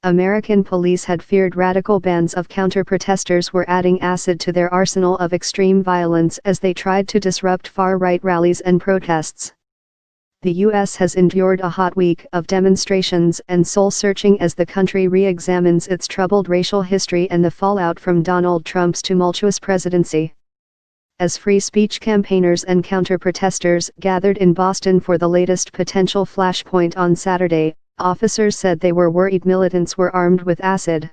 American police had feared radical bands of counter-protesters were adding acid to their arsenal of extreme violence as they tried to disrupt far-right rallies and protests. The U.S. has endured a hot week of demonstrations and soul-searching as the country re-examines its troubled racial history and the fallout from Donald Trump's tumultuous presidency. As free speech campaigners and counter-protesters gathered in Boston for the latest potential flashpoint on Saturday, officers said they were worried militants were armed with acid.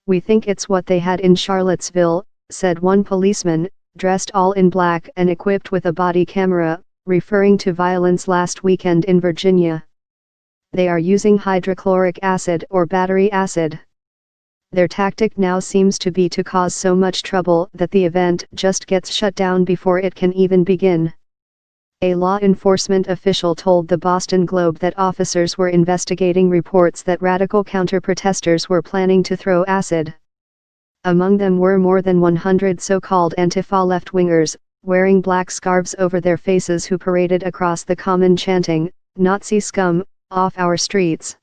"We think it's what they had in Charlottesville," said one policeman, dressed all in black and equipped with a body camera, referring to violence last weekend in Virginia. "They are using hydrochloric acid or battery acid. Their tactic now seems to be to cause so much trouble that the event just gets shut down before it can even begin." A law enforcement official told the Boston Globe that officers were investigating reports that radical counter-protesters were planning to throw acid. Among them were more than 100 so-called Antifa left-wingers, wearing black scarves over their faces, who paraded across the common chanting, "Nazi scum, off our streets."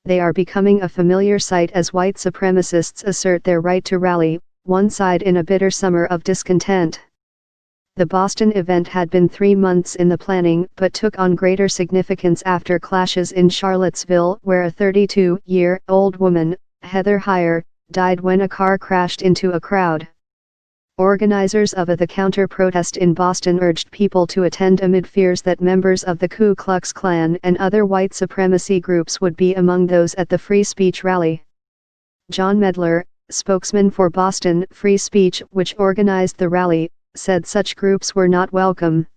They are becoming a familiar sight as white supremacists assert their right to rally, one side in a bitter summer of discontent. The Boston event had been 3 months in the planning but took on greater significance after clashes in Charlottesville, where a 32-year-old woman, Heather Heyer, died when a car crashed into a crowd. Organizers of the counter-protest in Boston urged people to attend amid fears that members of the Ku Klux Klan and other white supremacy groups would be among those at the free speech rally. John Medler, spokesman for Boston Free Speech, which organized the rally, said such groups were not welcome.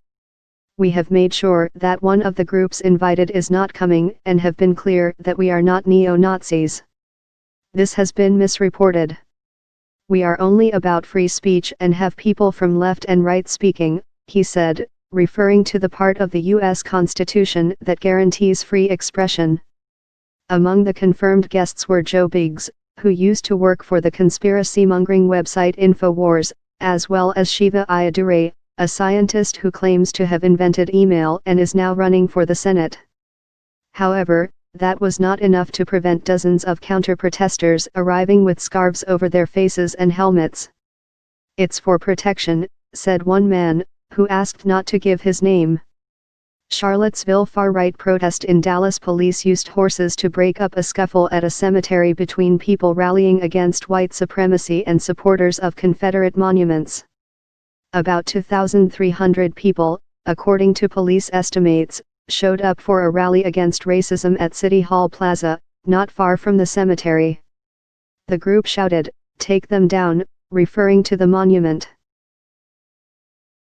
"We have made sure that one of the groups invited is not coming and have been clear that we are not neo-Nazis. This has been misreported. We are only about free speech and have people from left and right speaking," he said, referring to the part of the U.S. Constitution that guarantees free expression. Among the confirmed guests were Joe Biggs, who used to work for the conspiracy-mongering website InfoWars, as well as Shiva Ayyadurai, a scientist who claims to have invented email and is now running for the Senate. However, that was not enough to prevent dozens of counter-protesters arriving with scarves over their faces and helmets. "It's for protection," said one man, who asked not to give his name. Charlottesville far-right protest in Dallas. Police used horses to break up a scuffle at a cemetery between people rallying against white supremacy and supporters of Confederate monuments. About 2,300 people, according to police estimates, showed up for a rally against racism at City Hall Plaza, not far from the cemetery. The group shouted, "Take them down," referring to the monument.